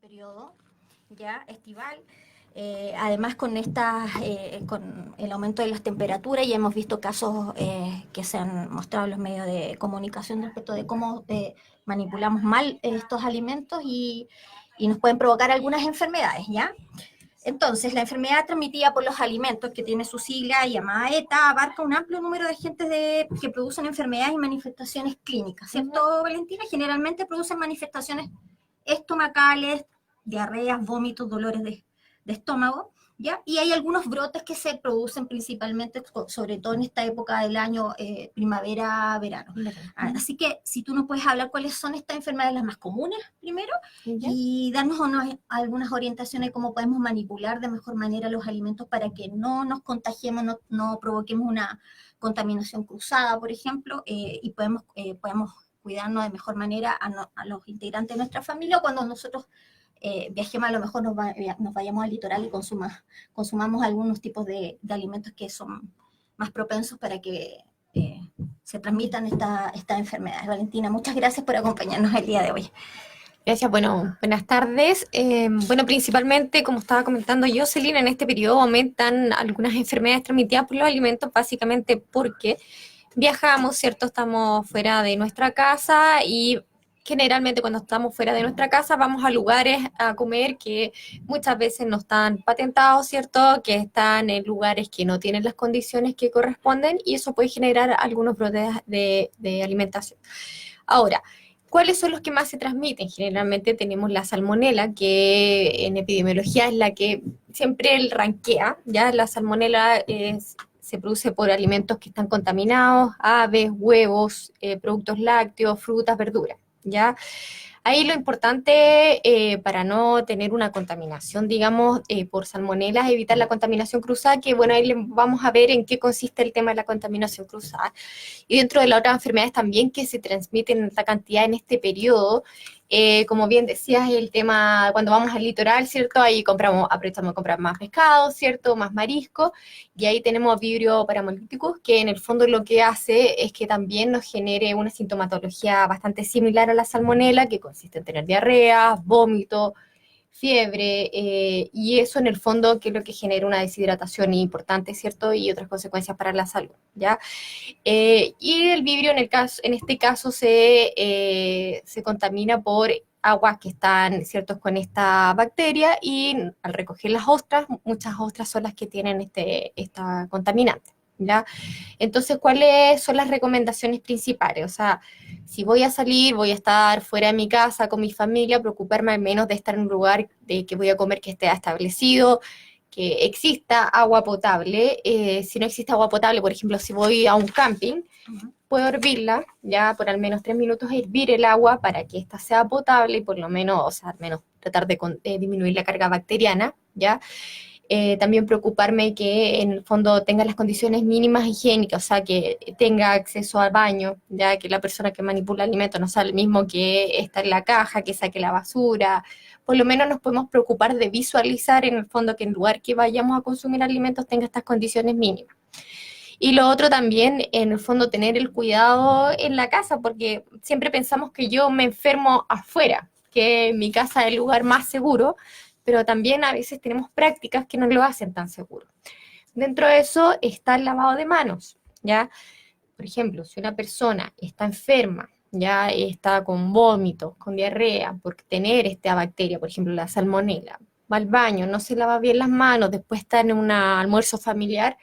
periodo ya estival. Además con el aumento de las temperaturas ya hemos visto casos que se han mostrado en los medios de comunicación respecto de cómo manipulamos mal estos alimentos y nos pueden provocar algunas enfermedades, ¿ya? Entonces, la enfermedad transmitida por los alimentos, que tiene su sigla llamada ETA, abarca un amplio número de agentes que producen enfermedades y manifestaciones clínicas, ¿cierto, Valentina? Generalmente producen manifestaciones estomacales, diarreas, vómitos, dolores de estómago, ¿ya? Y hay algunos brotes que se producen principalmente, sobre todo en esta época del año, primavera, verano. Así que, si tú nos puedes hablar cuáles son estas enfermedades las más comunes, primero, y darnos algunas orientaciones de cómo podemos manipular de mejor manera los alimentos para que no nos contagiemos, no provoquemos una contaminación cruzada, por ejemplo, y podemos cuidarnos de mejor manera a los integrantes de nuestra familia, o cuando nosotros viajemos, a lo mejor nos vayamos al litoral y consumamos algunos tipos de alimentos que son más propensos para que se transmitan estas enfermedades. Valentina, muchas gracias por acompañarnos el día de hoy. Gracias, bueno, buenas tardes. Bueno, principalmente, como estaba comentando Jocelyn, en este periodo aumentan algunas enfermedades transmitidas por los alimentos, básicamente porque viajamos, ¿cierto? Estamos fuera de nuestra casa y generalmente cuando estamos fuera de nuestra casa vamos a lugares a comer que muchas veces no están patentados, ¿cierto? Que están en lugares que no tienen las condiciones que corresponden y eso puede generar algunos brotes de alimentación. Ahora, ¿cuáles son los que más se transmiten? Generalmente tenemos la salmonela, que en epidemiología es la que siempre el rankea, ¿ya? La salmonela se produce por alimentos que están contaminados, aves, huevos, productos lácteos, frutas, verduras, ¿ya? Ahí lo importante para no tener una contaminación, digamos, por salmonela, es evitar la contaminación cruzada, que bueno, ahí vamos a ver en qué consiste el tema de la contaminación cruzada. Y dentro de las otras enfermedades también que se transmiten en esta cantidad en este periodo, como bien decías, el tema cuando vamos al litoral, ¿cierto? Ahí aprovechamos a comprar más pescado, ¿cierto? Más marisco, y ahí tenemos Vibrio paramolyticus, que en el fondo lo que hace es que también nos genere una sintomatología bastante similar a la salmonela, que consiste en tener diarrea, vómito, fiebre, y eso en el fondo que es lo que genera una deshidratación importante, ¿cierto? Y otras consecuencias para la salud, ¿ya? Y el vibrio en este caso se contamina por aguas que están, ¿cierto?, con esta bacteria y al recoger las ostras, muchas ostras son las que tienen esta contaminante, ¿ya? Entonces, ¿cuáles son las recomendaciones principales? O sea, si voy a salir, voy a estar fuera de mi casa con mi familia, preocuparme al menos de estar en un lugar de que voy a comer que esté establecido, que exista agua potable. Si no existe agua potable, por ejemplo, si voy a un camping, puedo hervirla, ya por al menos 3 minutos, hervir el agua para que ésta sea potable y por lo menos, o sea, al menos tratar de disminuir la carga bacteriana, ¿ya? También preocuparme que en el fondo tenga las condiciones mínimas higiénicas, o sea, que tenga acceso al baño, ya que la persona que manipula alimentos no sea el mismo que está en la caja, que saque la basura. Por lo menos nos podemos preocupar de visualizar en el fondo que en lugar que vayamos a consumir alimentos tenga estas condiciones mínimas. Y lo otro también, en el fondo, tener el cuidado en la casa, porque siempre pensamos que yo me enfermo afuera, que mi casa es el lugar más seguro, pero también a veces tenemos prácticas que no lo hacen tan seguro. Dentro de eso está el lavado de manos, ¿ya? Por ejemplo, si una persona está enferma, ya está con vómitos, con diarrea, por tener esta bacteria, por ejemplo, la salmonela, va al baño, no se lava bien las manos, después está en un almuerzo familiar,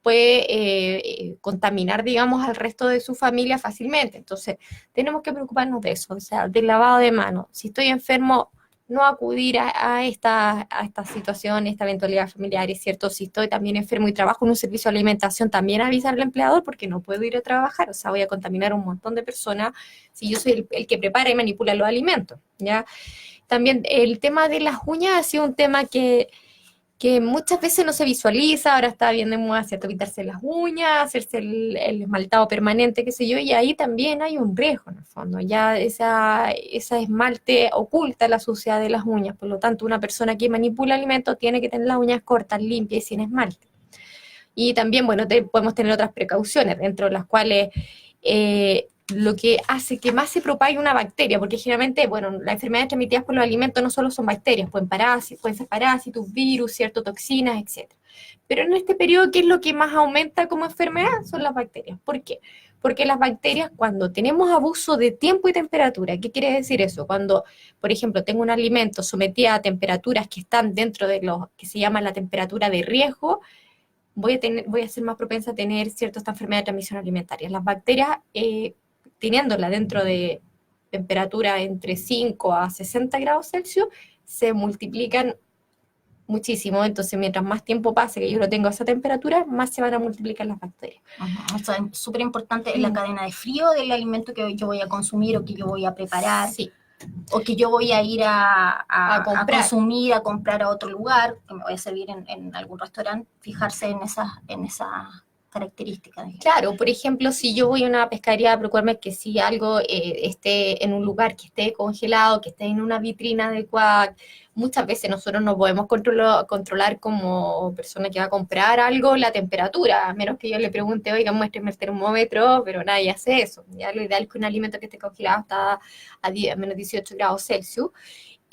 puede contaminar, digamos, al resto de su familia fácilmente. Entonces, tenemos que preocuparnos de eso, o sea, del lavado de manos. Si estoy enfermo, no acudir a esta situación, esta eventualidad familiar, es cierto, si estoy también enfermo y trabajo en un servicio de alimentación, también avisar al empleador porque no puedo ir a trabajar, o sea, voy a contaminar a un montón de personas si yo soy el que prepara y manipula los alimentos, ¿ya? También el tema de las uñas ha sido un tema que muchas veces no se visualiza, ahora está bien de moda, ¿cierto? Quitarse las uñas, hacerse el esmaltado permanente, qué sé yo, y ahí también hay un riesgo en el fondo, ya esa esmalte oculta la suciedad de las uñas, por lo tanto una persona que manipula alimentos tiene que tener las uñas cortas, limpias y sin esmalte. Y también, bueno, podemos tener otras precauciones, dentro de las cuales lo que hace que más se propague una bacteria, porque generalmente, bueno, las enfermedades transmitidas por los alimentos no solo son bacterias, pueden ser parásitos, virus, ciertas toxinas, etcétera. Pero en este periodo, ¿qué es lo que más aumenta como enfermedad? Son las bacterias. ¿Por qué? Porque las bacterias, cuando tenemos abuso de tiempo y temperatura, ¿qué quiere decir eso? Cuando, por ejemplo, tengo un alimento sometido a temperaturas que están dentro de lo que se llama la temperatura de riesgo, voy a ser más propensa a tener ciertas enfermedades de transmisión alimentaria. Las bacterias, teniéndola dentro de temperatura entre 5 a 60 grados Celsius, se multiplican muchísimo, entonces mientras más tiempo pase que yo lo tengo a esa temperatura, más se van a multiplicar las bacterias. Eso es súper importante en la cadena de frío del alimento que yo voy a consumir o que yo voy a preparar. Sí. O que yo voy a ir a comprar. a comprar a otro lugar, que me voy a servir en algún restaurante, fijarse en esas características. Claro, por ejemplo, si yo voy a una pescadería a preocuparme que si algo esté en un lugar que esté congelado, que esté en una vitrina adecuada, muchas veces nosotros no podemos controlar como persona que va a comprar algo la temperatura, a menos que yo le pregunte, oiga, muéstreme el termómetro, pero nadie hace eso. Ya lo ideal es que un alimento que esté congelado está a menos 18 grados Celsius,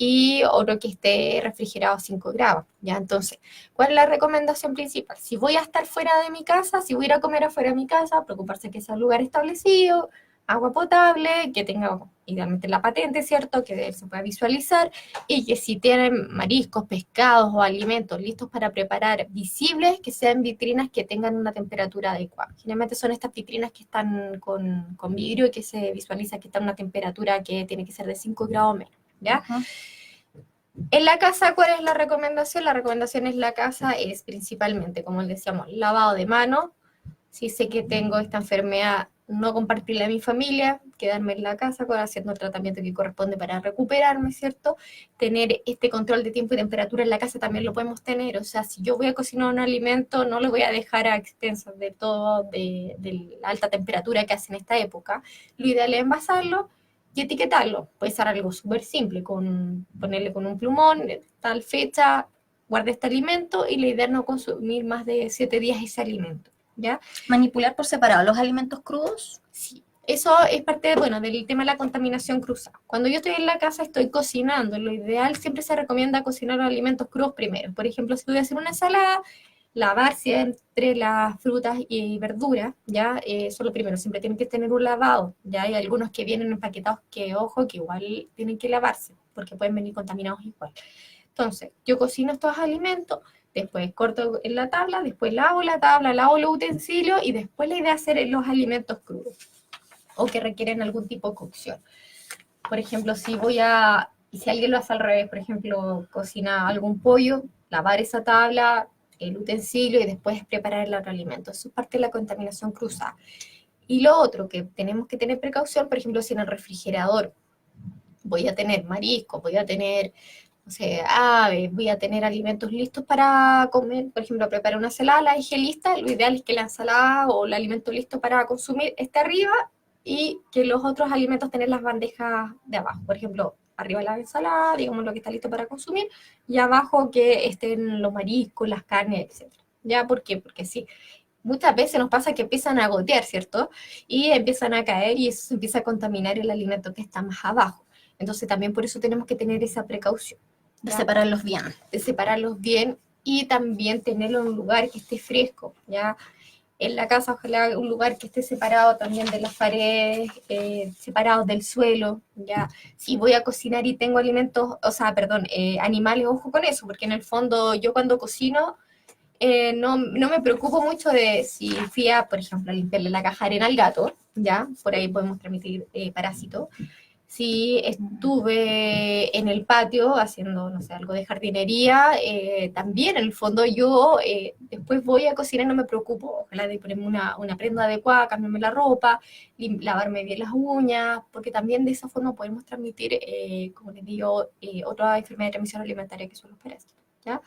y otro que esté refrigerado a 5 grados, ¿ya? Entonces, ¿cuál es la recomendación principal? Si voy a estar fuera de mi casa, si voy a ir a comer afuera de mi casa, preocuparse que sea un lugar establecido, agua potable, que tenga idealmente la patente, ¿cierto? Que se pueda visualizar, y que si tienen mariscos, pescados o alimentos listos para preparar visibles, que sean vitrinas que tengan una temperatura adecuada. Generalmente son estas vitrinas que están con vidrio y que se visualiza que está en una temperatura que tiene que ser de 5 grados o menos, ¿ya? En la casa, ¿cuál es la recomendación? La recomendación en la casa es principalmente, como decíamos, lavado de manos. Si sé que tengo esta enfermedad, no compartirla a mi familia, quedarme en la casa haciendo el tratamiento que corresponde para recuperarme, ¿cierto? Tener este control de tiempo y temperatura en la casa también lo podemos tener. O sea, si yo voy a cocinar un alimento, no lo voy a dejar a expensas de todo, de la alta temperatura que hace en esta época. Lo ideal es envasarlo y etiquetarlo. Puede ser algo súper simple, ponerle con un plumón, tal fecha, guarde este alimento, y la idea es no consumir más de 7 días ese alimento, ¿ya? Manipular por separado los alimentos crudos. Sí, eso es parte, bueno, del tema de la contaminación cruzada. Cuando yo estoy en la casa, estoy cocinando. Lo ideal siempre se recomienda cocinar los alimentos crudos primero. Por ejemplo, si voy a hacer una ensalada, lavar siempre las frutas y verduras, ¿ya? Eso es lo primero, siempre tienen que tener un lavado, ¿ya? Hay algunos que vienen empaquetados que, ojo, que igual tienen que lavarse, porque pueden venir contaminados igual. Entonces, yo cocino estos alimentos, después corto en la tabla, después lavo la tabla, lavo los utensilios, y después la idea es hacer los alimentos crudos o que requieren algún tipo de cocción. Por ejemplo, si alguien lo hace al revés, por ejemplo, cocina algún pollo, lavar esa tabla, el utensilio, y después preparar el otro alimento. Eso es parte de la contaminación cruzada. Y lo otro que tenemos que tener precaución, por ejemplo, si en el refrigerador voy a tener mariscos, voy a tener, no sé, aves, voy a tener alimentos listos para comer, por ejemplo, preparar una ensalada, la dejé lista, lo ideal es que la ensalada o el alimento listo para consumir esté arriba, y que los otros alimentos tener las bandejas de abajo. Por ejemplo, arriba la ensalada, digamos lo que está listo para consumir, y abajo que estén los mariscos, las carnes, etcétera. ¿Ya? ¿Por qué? Porque sí, muchas veces nos pasa que empiezan a gotear, ¿cierto? Y empiezan a caer, y eso empieza a contaminar el alimento que está más abajo. Entonces también por eso tenemos que tener esa precaución. De separarlos bien. De separarlos bien, y también tenerlo en un lugar que esté fresco, ¿ya? En la casa, ojalá un lugar que esté separado también de las paredes, separados del suelo, ¿ya? Si voy a cocinar y tengo alimentos, o sea, perdón, animales, ojo con eso, porque en el fondo yo cuando cocino no me preocupo mucho de si fui a, por ejemplo, a limpiarle la caja de arena al gato, ¿ya? Por ahí podemos transmitir parásitos. Si estuve en el patio haciendo, no sé, algo de jardinería, también en el fondo yo después voy a cocinar, no me preocupo, ojalá de ponerme una prenda adecuada, cambiarme la ropa, lavarme bien las uñas, porque también de esa forma podemos transmitir, como les digo, otra enfermedad de transmisión alimentaria que son los parásitos, ¿ya?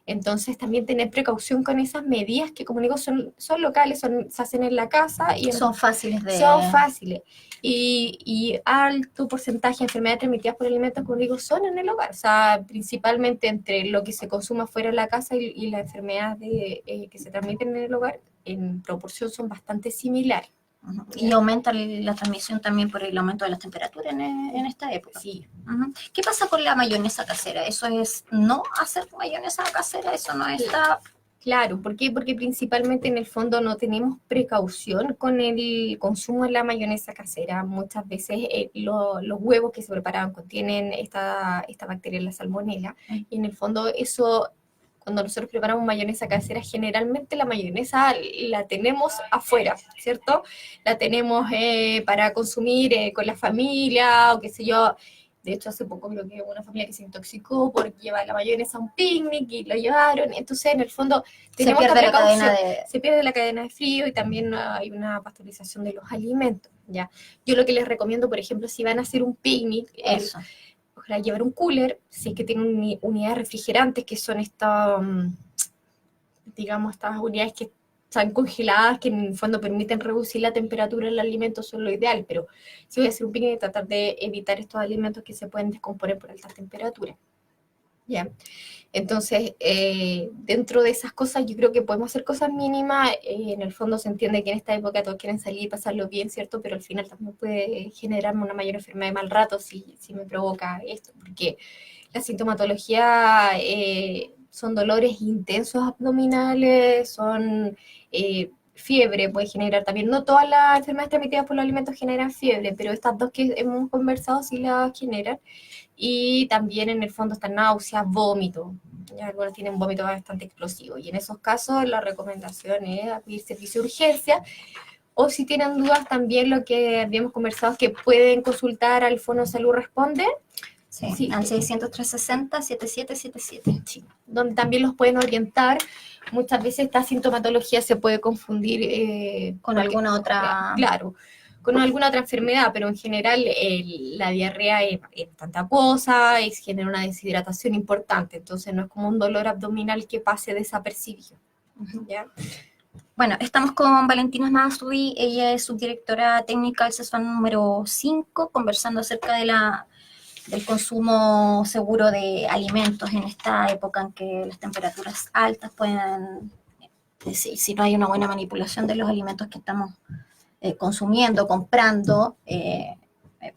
Entonces también tener precaución con esas medidas que, como digo, son locales, se hacen en la casa y son fáciles de... Son fáciles. Y alto porcentaje de enfermedades transmitidas por alimentos, como digo, son en el hogar. O sea, principalmente entre lo que se consuma fuera de la casa y las enfermedades que se transmiten en el hogar, en proporción son bastante similares. Ujú. Y aumenta la transmisión también por el aumento de las temperaturas en esta época. Sí. Ujú. ¿Qué pasa con la mayonesa casera? ¿Eso es no hacer mayonesa casera? ¿Eso no está...? Claro, ¿por qué? Porque principalmente en el fondo no tenemos precaución con el consumo de la mayonesa casera. Muchas veces los huevos que se preparaban contienen esta bacteria, la salmonela, y en el fondo eso, cuando nosotros preparamos mayonesa casera, generalmente la mayonesa la tenemos afuera, ¿cierto? La tenemos para consumir con la familia o qué sé yo. De hecho, hace poco creo que hubo una familia que se intoxicó por llevar la mayonesa a un picnic y lo llevaron. Entonces, en el fondo, tenemos esta precaución. Se pierde la cadena de frío y también hay una pasteurización de los alimentos. ¿Ya? Yo lo que les recomiendo, por ejemplo, si van a hacer un picnic, ojalá llevar un cooler, si es que tienen unidades refrigerantes, que son estas, digamos, estas unidades que están congeladas, que en el fondo permiten reducir la temperatura del alimento, son lo ideal, pero si voy a hacer un picnic, tratar de evitar estos alimentos que se pueden descomponer por altas temperaturas. ¿Ya? Entonces, dentro de esas cosas, yo creo que podemos hacer cosas mínimas. En el fondo se entiende que en esta época todos quieren salir y pasarlo bien, ¿cierto? Pero al final también puede generarme una mayor enfermedad de mal rato si me provoca esto, porque la sintomatología son dolores intensos abdominales, son fiebre, puede generar también. No todas las enfermedades transmitidas por los alimentos generan fiebre, pero estas dos que hemos conversado sí las generan. Y también en el fondo están náuseas, vómito. Ya algunos tienen vómito bastante explosivo. Y en esos casos la recomendación es acudir servicio de urgencia. O si tienen dudas, también lo que habíamos conversado es que pueden consultar al Fono Salud Responde. Sí, al 600-360-7777. Sí, donde también los pueden orientar. Muchas veces esta sintomatología se puede confundir con alguna otra... Claro, con alguna otra enfermedad, pero en general la diarrea es bastante acuosa y genera una deshidratación importante, entonces no es como un dolor abdominal que pase desapercibido. ¿Ya? Bueno, estamos con Valentina Masri, ella es subdirectora técnica del CESFAN número 5, conversando acerca del consumo seguro de alimentos en esta época en que las temperaturas altas pueden, si no hay una buena manipulación de los alimentos que estamos consumiendo, comprando,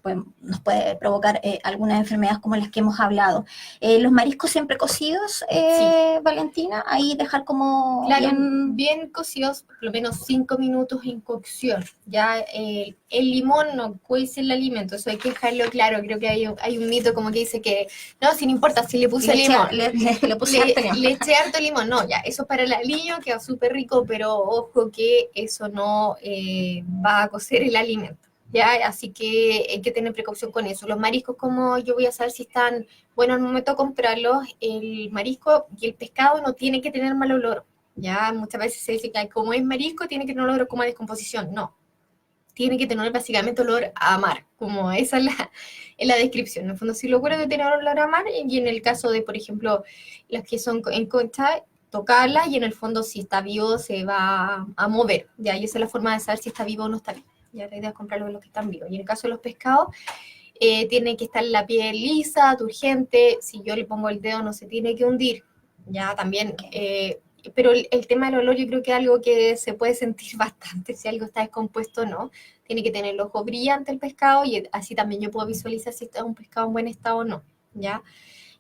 pues nos puede provocar algunas enfermedades como las que hemos hablado. Los mariscos siempre cocidos, Sí. Valentina, ahí dejar como claro, bien cocidos, por lo menos 5 minutos en cocción. Ya el limón no cuece el alimento, eso hay que dejarlo claro. Creo que hay un mito como que dice que no, si no importa, si le puse limón. Le puse harto limón. Le eché harto limón, no, ya, eso para el aliño queda súper rico, pero ojo que eso no va a cocer el alimento. ¿Ya? Así que hay que tener precaución con eso. Los mariscos, como yo voy a saber si están, bueno, al momento de comprarlos, el marisco y el pescado no tiene que tener mal olor. Ya muchas veces se dice que como es marisco tiene que tener olor como a descomposición. No, tiene que tener básicamente olor a mar, como esa es la descripción. En el fondo, si lo bueno de tener olor a mar, y en el caso de, por ejemplo, las que son en concha, tocarlas y en el fondo si está vivo se va a mover. Ya, y esa es la forma de saber si está vivo o no está vivo. Ya la idea es comprarlo de los que están vivos. Y en el caso de los pescados, tiene que estar la piel lisa, turgente. Si yo le pongo el dedo no se tiene que hundir. Ya también, pero el tema del olor yo creo que es algo que se puede sentir bastante si algo está descompuesto o no. Tiene que tener el ojo brillante el pescado y así también yo puedo visualizar si está un pescado en buen estado o no. ¿Ya?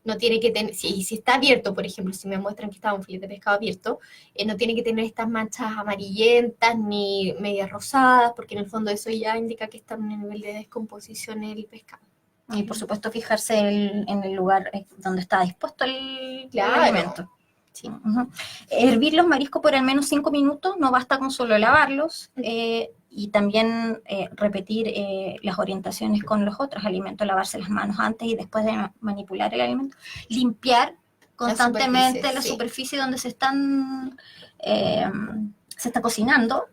No tiene que tener, si está abierto, por ejemplo, si me muestran que está un filete de pescado abierto, no tiene que tener estas manchas amarillentas ni medias rosadas, porque en el fondo eso ya indica que está en un nivel de descomposición el pescado. Y por supuesto fijarse en el lugar donde está dispuesto el alimento. Sí. Hervir los mariscos por al menos 5 minutos, no basta con solo lavarlos, y también repetir las orientaciones con los otros alimentos, lavarse las manos antes y después de manipular el alimento, limpiar constantemente la superficie donde se está cocinando.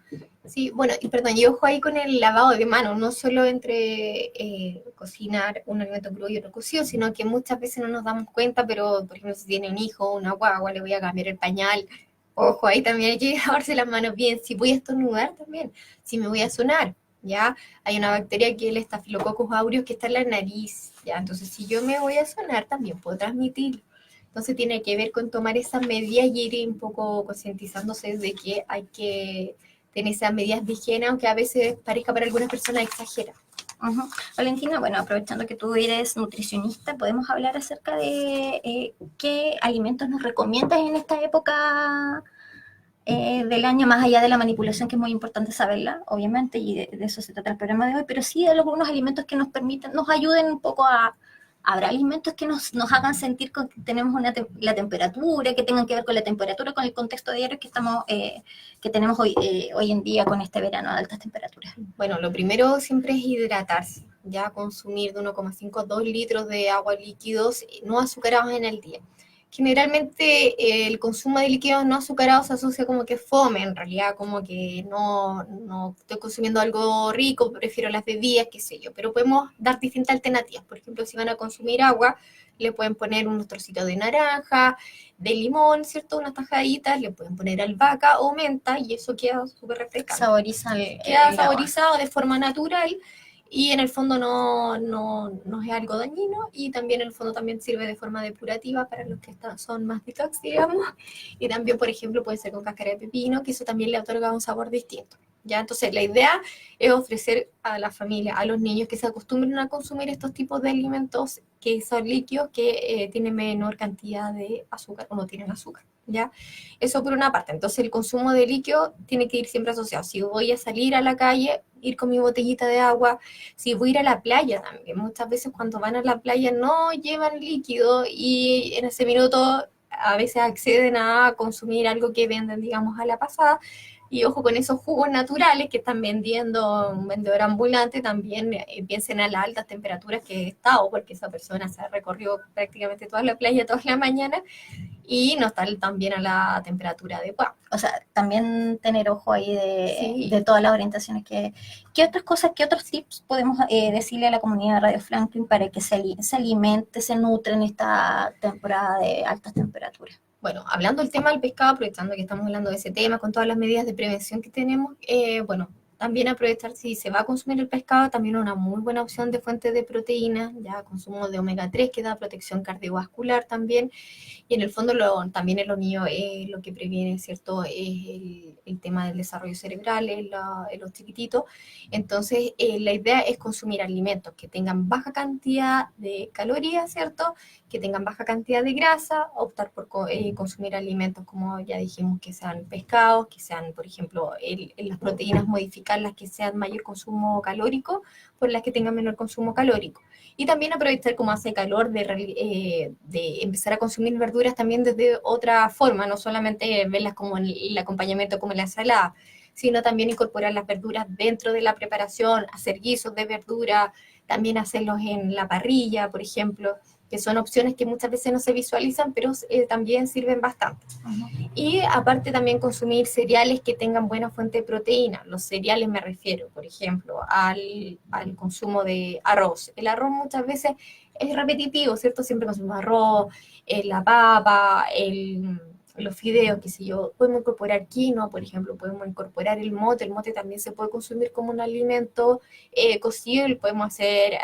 Sí, bueno, y perdón, y ojo ahí con el lavado de manos, no solo entre cocinar un alimento crudo y otro cocido, sino que muchas veces no nos damos cuenta, pero por ejemplo si tiene un hijo o una guagua, le voy a cambiar el pañal, ojo, ahí también hay que lavarse las manos bien, si voy a estornudar también, si me voy a sonar, ¿ya? Hay una bacteria que es el Staphylococcus aureus que está en la nariz, ¿ya? Entonces si yo me voy a sonar también puedo transmitir. Entonces tiene que ver con tomar esas medidas y ir un poco concientizándose de que hay que tener esas medidas de higiene, aunque a veces parezca para algunas personas exagera. Ujú. Valentina, bueno, aprovechando que tú eres nutricionista, podemos hablar acerca de qué alimentos nos recomiendas en esta época del año, más allá de la manipulación, que es muy importante saberla, obviamente, y de eso se trata el programa de hoy, pero sí de algunos alimentos que nos permitan, nos ayuden un poco a... Habrá alimentos que nos hagan sentir que tenemos la temperatura, que tengan que ver con la temperatura, con el contexto diario que tenemos hoy en día con este verano de altas temperaturas. Bueno, lo primero siempre es hidratarse, ya consumir de 1,5 a 2 litros de agua líquidos no azucarados en el día. Generalmente el consumo de líquidos no azucarados se asocia como que fome, en realidad como que no estoy consumiendo algo rico, prefiero las bebidas, qué sé yo, pero podemos dar distintas alternativas. Por ejemplo, si van a consumir agua, le pueden poner unos trocitos de naranja, de limón, ¿cierto? Unas tajaditas, le pueden poner albahaca o menta y eso queda súper refrescante. Saboriza queda saborizado de forma natural y en el fondo no es algo dañino y también en el fondo también sirve de forma depurativa para los que son más detox, digamos, y también, por ejemplo, puede ser con cáscara de pepino, que eso también le otorga un sabor distinto. ¿Ya? Entonces, la idea es ofrecer a la familia, a los niños que se acostumbren a consumir estos tipos de alimentos que son líquidos, que tienen menor cantidad de azúcar o no tienen azúcar. ¿Ya? Eso por una parte. Entonces, el consumo de líquido tiene que ir siempre asociado. Si voy a salir a la calle, ir con mi botellita de agua. Si voy a ir a la playa también. Muchas veces cuando van a la playa no llevan líquido y en ese minuto a veces acceden a consumir algo que venden, digamos, a la pasada. Y ojo con esos jugos naturales que están vendiendo un vendedor ambulante, también piensen a las altas temperaturas que he estado, porque esa persona se ha recorrido prácticamente toda la playa, toda la mañana, y no está tan bien a la temperatura adecuada. O sea, también tener ojo ahí Sí. de todas las orientaciones ¿Qué otras cosas, qué otros tips podemos decirle a la comunidad de Radio Franklin para que se alimente, se nutre en esta temporada de altas temperaturas? Bueno, hablando del tema del pescado, aprovechando que estamos hablando de ese tema, con todas las medidas de prevención que tenemos, bueno, también aprovechar si se va a consumir el pescado, también una muy buena opción de fuente de proteína, ya consumo de omega 3 que da protección cardiovascular también, y en el fondo también en los niños lo que previene, ¿cierto? Es el tema del desarrollo cerebral en los chiquititos. Entonces, la idea es consumir alimentos que tengan baja cantidad de calorías, ¿cierto? Que tengan baja cantidad de grasa, optar por consumir alimentos como ya dijimos, que sean pescados, que sean, por ejemplo, las proteínas, modificarlas que sean mayor consumo calórico por las que tengan menor consumo calórico. Y también aprovechar como hace calor de empezar a consumir verduras también desde otra forma, no solamente verlas como en el acompañamiento como en la ensalada, sino también incorporar las verduras dentro de la preparación, hacer guisos de verdura, también hacerlos en la parrilla, por ejemplo, que son opciones que muchas veces no se visualizan, pero también sirven bastante. Y aparte también consumir cereales que tengan buena fuente de proteína. Los cereales me refiero, por ejemplo, al consumo de arroz. El arroz muchas veces es repetitivo, ¿cierto? Siempre consumimos arroz, la papa, los fideos, qué sé yo. Podemos incorporar quinoa, por ejemplo, podemos incorporar el mote también se puede consumir como un alimento cocido, y podemos hacer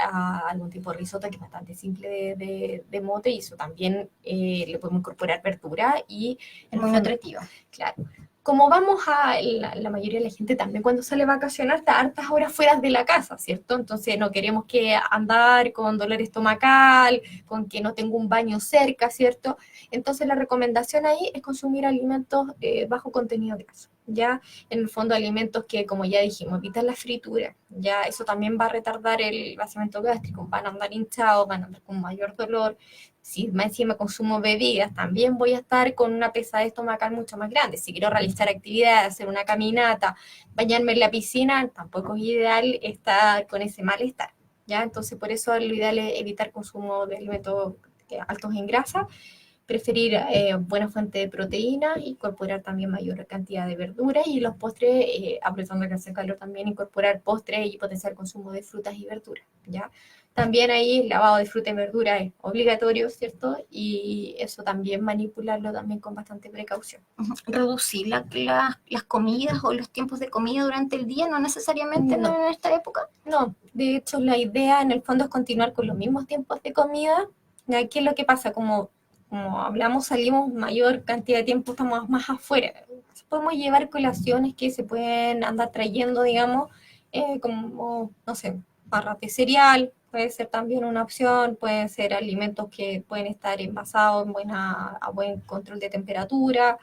algún tipo de risotto que es bastante simple de mote, y eso también le podemos incorporar verdura y es muy nutritivo. Claro. Como vamos la mayoría de la gente también cuando sale a vacacionar está hartas horas fuera de la casa, ¿cierto? Entonces no queremos que andar con dolor estomacal, con que no tengo un baño cerca, ¿cierto? Entonces la recomendación ahí es consumir alimentos bajo contenido graso, ¿ya? En el fondo alimentos que, como ya dijimos, evitan la fritura, ¿ya? Eso también va a retardar el vaciamiento gástrico, van a andar hinchados, van a andar con mayor dolor. Si más encima consumo bebidas, también voy a estar con una pesadez estomacal mucho más grande. Si quiero realizar actividades, hacer una caminata, bañarme en la piscina, tampoco es ideal estar con ese malestar, ¿ya? Entonces, por eso lo ideal es evitar consumo de alimentos altos en grasa, preferir buena fuente de proteína, incorporar también mayor cantidad de verduras, y los postres, aprovechando que hace calor también, incorporar postres y potenciar el consumo de frutas y verduras, ¿ya? También ahí el lavado de fruta y verdura es obligatorio, ¿cierto? Y eso también manipularlo también con bastante precaución. Reducir las comidas o los tiempos de comida durante el día, no necesariamente en esta época. No, de hecho la idea en el fondo es continuar con los mismos tiempos de comida. ¿Ya? ¿Qué es lo que pasa? Como hablamos, salimos mayor cantidad de tiempo, estamos más afuera. Podemos llevar colaciones que se pueden andar trayendo, digamos, como, no sé, barras de cereal, puede ser también una opción, pueden ser alimentos que pueden estar envasados a buen control de temperatura,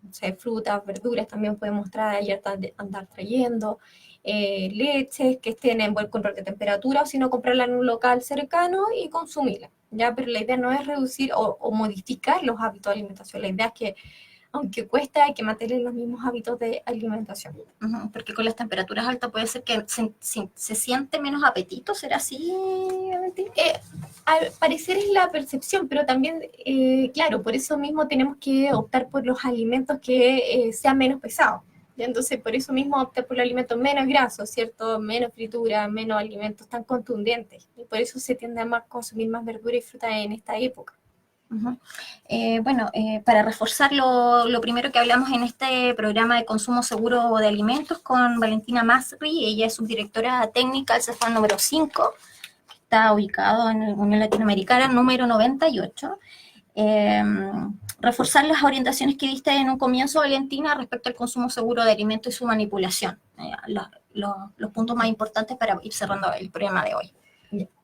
no sé, frutas, verduras también podemos traer, andar trayendo, leches que estén en buen control de temperatura, o si no, comprarla en un local cercano y consumirla, ¿ya? Pero la idea no es reducir o modificar los hábitos de alimentación, la idea es que, aunque cuesta, hay que mantener los mismos hábitos de alimentación. Porque con las temperaturas altas puede ser que se siente menos apetito, ¿será así? Al parecer es la percepción, pero también, claro, por eso mismo tenemos que optar por los alimentos que sean menos pesados. ¿Ya? Entonces, por eso mismo optar por los alimentos menos grasos, ¿cierto? Menos fritura, menos alimentos tan contundentes. Y por eso se tiende a más consumir más verdura y fruta en esta época. Para reforzar lo primero que hablamos en este programa de consumo seguro de alimentos con Valentina Masri, ella es subdirectora técnica del CEFAM número 5, que está ubicado en la Unión Latinoamericana número 98. Reforzar las orientaciones que diste en un comienzo, Valentina, respecto al consumo seguro de alimentos y su manipulación. Los puntos más importantes para ir cerrando el programa de hoy.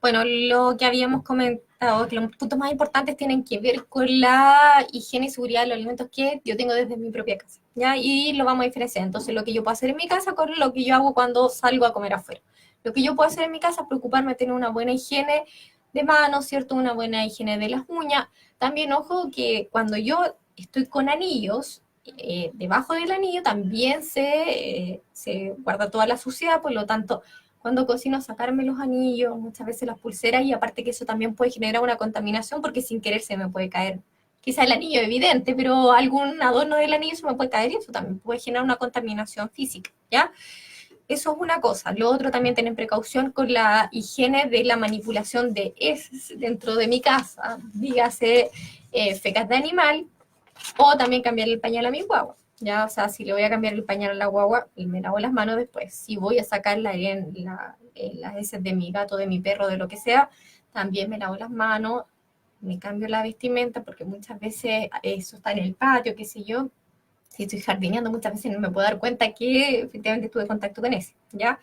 Bueno, lo que habíamos comentado, que los puntos más importantes tienen que ver con la higiene y seguridad de los alimentos que yo tengo desde mi propia casa, ¿ya? Y lo vamos a diferenciar. Entonces, lo que yo puedo hacer en mi casa con lo que yo hago cuando salgo a comer afuera. Lo que yo puedo hacer en mi casa es preocuparme de tener una buena higiene de manos, ¿cierto? Una buena higiene de las uñas. También, ojo, que cuando yo estoy con anillos, debajo del anillo también se guarda toda la suciedad, por lo tanto, cuando cocino sacarme los anillos, muchas veces las pulseras, y aparte que eso también puede generar una contaminación porque sin querer se me puede caer. Quizá el anillo evidente, pero algún adorno del anillo se me puede caer y eso también puede generar una contaminación física, ¿ya? Eso es una cosa. Lo otro, también tener precaución con la higiene de la manipulación de heces dentro de mi casa, dígase fecas de animal, o también cambiar el pañal a mi guagua. Ya, o sea, si le voy a cambiar el pañal a la guagua, me lavo las manos después. Si voy a sacar las heces de mi gato, de mi perro, de lo que sea, también me lavo las manos, me cambio la vestimenta, porque muchas veces eso está en el patio, qué sé yo. Si estoy jardineando, muchas veces no me puedo dar cuenta que efectivamente tuve contacto con ese, ¿ya?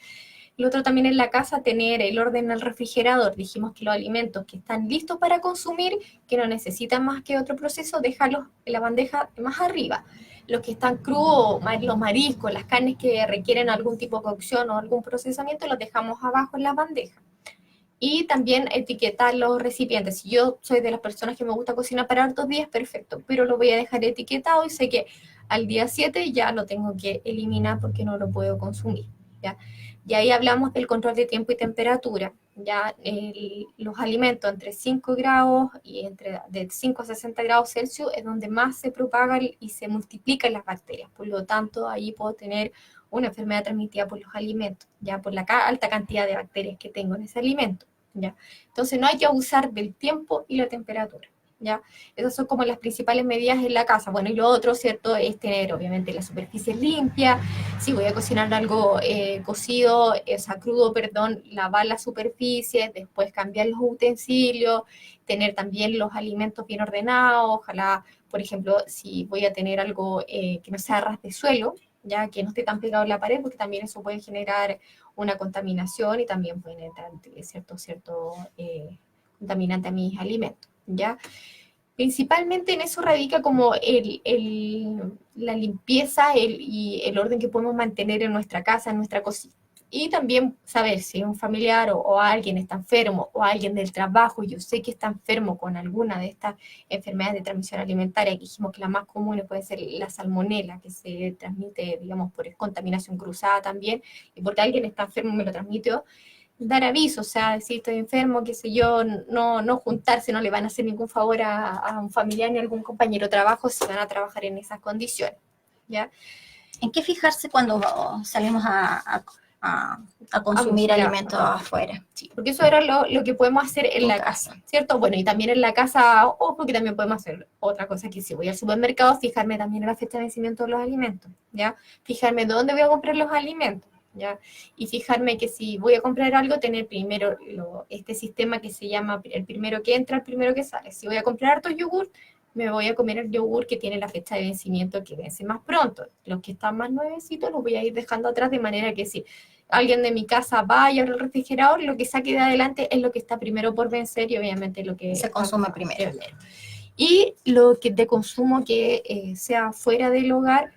Lo otro también en la casa, tener el orden en el refrigerador. Dijimos que los alimentos que están listos para consumir, que no necesitan más que otro proceso, dejarlos en la bandeja más arriba. Los que están crudos, los mariscos, las carnes que requieren algún tipo de cocción o algún procesamiento, los dejamos abajo en la bandeja. Y también etiquetar los recipientes. Si yo soy de las personas que me gusta cocinar para hartos días, perfecto, pero lo voy a dejar etiquetado y sé que al día 7 ya lo tengo que eliminar porque no lo puedo consumir, ¿ya? Y ahí hablamos del control de tiempo y temperatura. Ya los alimentos entre 5 grados y de 5 a 60 grados Celsius es donde más se propagan y se multiplican las bacterias. Por lo tanto, ahí puedo tener una enfermedad transmitida por los alimentos, ya por la alta cantidad de bacterias que tengo en ese alimento. ¿Ya? Entonces no hay que abusar del tiempo y la temperatura. ¿Ya? Esas son como las principales medidas en la casa. Bueno, y lo otro, ¿cierto?, es tener obviamente la superficie limpia. Si voy a cocinar algo cocido, o sea, crudo, perdón, lavar la superficie, después cambiar los utensilios, tener también los alimentos bien ordenados. Ojalá, por ejemplo, si voy a tener algo que no sea ras de suelo, ya que no esté tan pegado en la pared, porque también eso puede generar una contaminación y también pueden entrar cierto contaminante a mis alimentos, ¿ya? Principalmente en eso radica como la limpieza y el orden que podemos mantener en nuestra casa, en nuestra cocina. Y también saber si un familiar o alguien está enfermo o alguien del trabajo, yo sé que está enfermo con alguna de estas enfermedades de transmisión alimentaria, que dijimos que las más comunes puede ser la salmonela, que se transmite, digamos, por contaminación cruzada también, y porque alguien está enfermo me lo transmitió, dar aviso, o sea, si estoy enfermo, qué sé yo, no juntarse, no le van a hacer ningún favor a un familiar ni a algún compañero de trabajo si van a trabajar en esas condiciones, ¿ya? ¿En qué fijarse cuando salimos a consumir alimentos afuera? Sí, porque eso era lo que podemos hacer en la casa, ¿cierto? Bueno, y también en la casa, ojo, que también podemos hacer otra cosa, que si voy al supermercado, fijarme también en la fecha de vencimiento de los alimentos, ¿ya? Fijarme dónde voy a comprar los alimentos, ¿ya? Y fijarme que si voy a comprar algo, tener primero este sistema que se llama el primero que entra, el primero que sale. Si voy a comprar hartos yogur, me voy a comer el yogur que tiene la fecha de vencimiento que vence más pronto. Los que están más nuevecitos los voy a ir dejando atrás, de manera que si alguien de mi casa va y abre el refrigerador, lo que saque de adelante es lo que está primero por vencer y obviamente lo que se consume primero. Y lo que de consumo que sea fuera del hogar,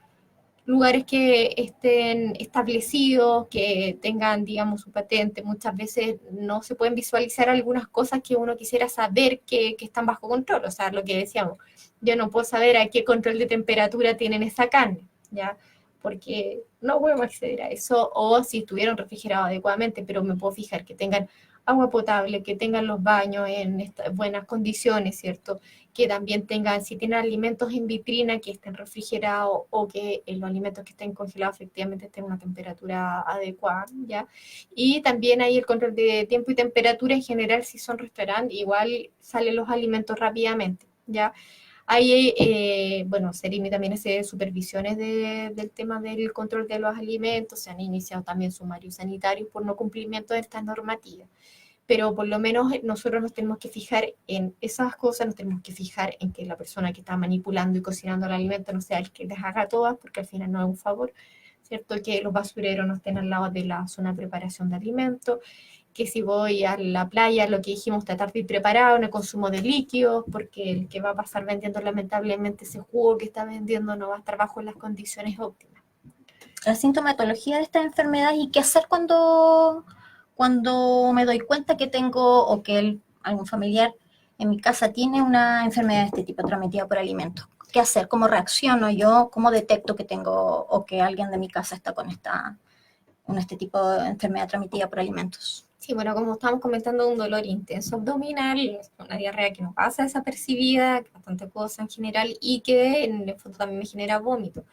lugares que estén establecidos, que tengan, digamos, su patente. Muchas veces no se pueden visualizar algunas cosas que uno quisiera saber que están bajo control. O sea, lo que decíamos, yo no puedo saber a qué control de temperatura tienen esa carne, ¿ya? Porque no puedo acceder a eso, o si estuvieron refrigerados adecuadamente, pero me puedo fijar que tengan agua potable, que tengan los baños en buenas condiciones, ¿cierto? Que también tengan, si tienen alimentos en vitrina, que estén refrigerados o que los alimentos que estén congelados efectivamente estén a una temperatura adecuada, ¿ya? Y también hay el control de tiempo y temperatura en general, si son restaurantes, igual salen los alimentos rápidamente, ¿ya? Hay, bueno, Serimi también hace supervisiones del tema del control de los alimentos, se han iniciado también sumarios sanitarios por no cumplimiento de estas normativas, pero por lo menos nosotros nos tenemos que fijar en esas cosas, nos tenemos que fijar en que la persona que está manipulando y cocinando el alimento no sea el que les haga todas, porque al final no es un favor, ¿cierto? Que los basureros no estén al lado de la zona de preparación de alimentos, que si voy a la playa, lo que dijimos, tratar de ir preparado en el consumo de líquidos, porque el que va a pasar vendiendo lamentablemente ese jugo que está vendiendo no va a estar bajo las condiciones óptimas. La sintomatología de esta enfermedad y qué hacer cuando me doy cuenta que tengo o que algún familiar en mi casa tiene una enfermedad de este tipo transmitida por alimentos. ¿Qué hacer? ¿Cómo reacciono yo? ¿Cómo detecto que tengo o que alguien de mi casa está con este tipo de enfermedad transmitida por alimentos? Sí, bueno, como estábamos comentando, un dolor intenso abdominal, una diarrea que no pasa desapercibida, bastante cosa en general, y que en el fondo también me genera vómito.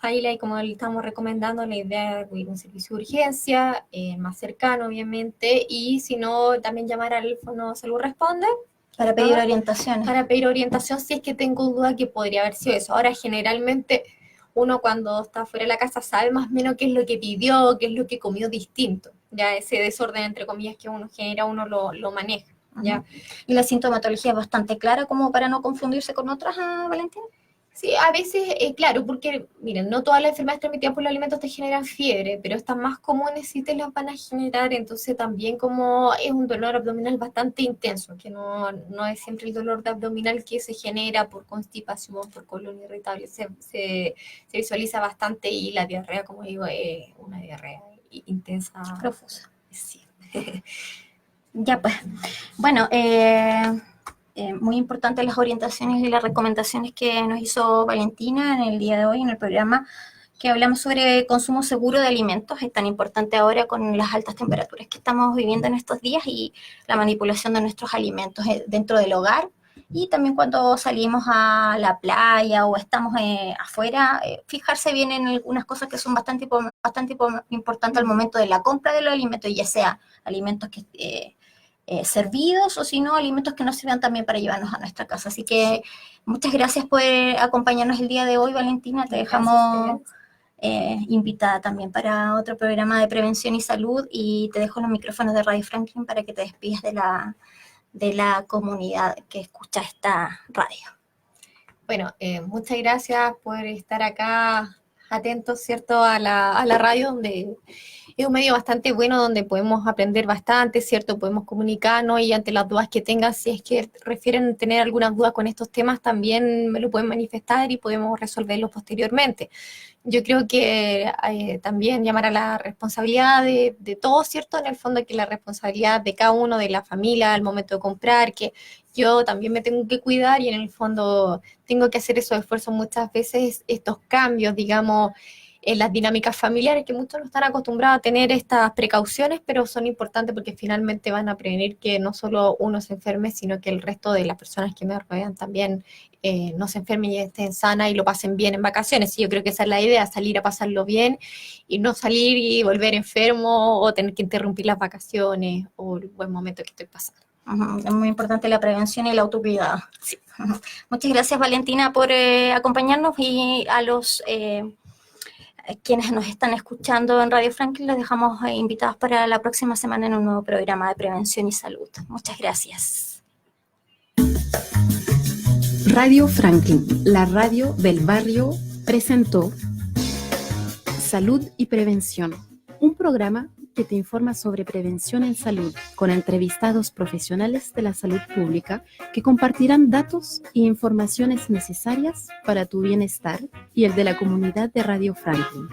Ahí, como le estamos recomendando, la idea es ir a un servicio de urgencia, más cercano, obviamente, y si no, también llamar al teléfono Salud Responde. Para pedir orientaciones. Para pedir orientación si es que tengo duda que podría haber sido eso. Ahora, generalmente, uno cuando está fuera de la casa sabe más o menos qué es lo que pidió, qué es lo que comió distinto. Ya ese desorden, entre comillas, que uno genera, uno lo maneja. ¿Ya? ¿Y la sintomatología es bastante clara como para no confundirse con otras, Valentina? Sí, a veces, claro, porque, miren, no todas las enfermedades transmitidas por los alimentos te generan fiebre, pero estas más comunes sí te las van a generar, entonces también como es un dolor abdominal bastante intenso, que no es siempre el dolor de abdominal que se genera por constipación, por colon irritable, se visualiza bastante, y la diarrea, como digo, es una diarrea intensa. Profusa. Sí. Ya pues, bueno, muy importantes las orientaciones y las recomendaciones que nos hizo Valentina en el día de hoy en el programa que hablamos sobre consumo seguro de alimentos. Es tan importante ahora con las altas temperaturas que estamos viviendo en estos días y la manipulación de nuestros alimentos dentro del hogar y también cuando salimos a la playa o estamos afuera, fijarse bien en algunas cosas que son bastante importantes al momento de la compra de los alimentos, ya sea alimentos que servidos o si no, alimentos que nos sirvan también para llevarnos a nuestra casa. Así que muchas gracias por acompañarnos el día de hoy, Valentina. Te dejamos invitada también para otro programa de prevención y salud y te dejo los micrófonos de Radio Franklin para que te despidas de la comunidad que escucha esta radio. Bueno, muchas gracias por estar acá atentos, ¿cierto?, a la radio, donde es un medio bastante bueno, donde podemos aprender bastante, ¿cierto? Podemos comunicarnos y ante las dudas que tengan, si es que refieren tener algunas dudas con estos temas, también me lo pueden manifestar y podemos resolverlos posteriormente. Yo creo que también llamar a la responsabilidad de todos, ¿cierto? En el fondo, que la responsabilidad de cada uno, de la familia al momento de comprar, que yo también me tengo que cuidar y en el fondo tengo que hacer esos esfuerzos muchas veces, estos cambios, digamos, en las dinámicas familiares, que muchos no están acostumbrados a tener estas precauciones, pero son importantes porque finalmente van a prevenir que no solo uno se enferme, sino que el resto de las personas que me rodean también no se enfermen y estén sanas y lo pasen bien en vacaciones. Y yo creo que esa es la idea, salir a pasarlo bien y no salir y volver enfermo o tener que interrumpir las vacaciones o el buen momento que estoy pasando. Es muy importante la prevención y el autocuidado. Sí. Muchas gracias, Valentina, por acompañarnos y a los quienes nos están escuchando en Radio Franklin, los dejamos invitados para la próxima semana en un nuevo programa de prevención y salud. Muchas gracias. Radio Franklin, la radio del barrio, presentó Salud y Prevención, un programa que te informa sobre prevención en salud, con entrevistados profesionales de la salud pública que compartirán datos e informaciones necesarias para tu bienestar y el de la comunidad de Radio Franklin.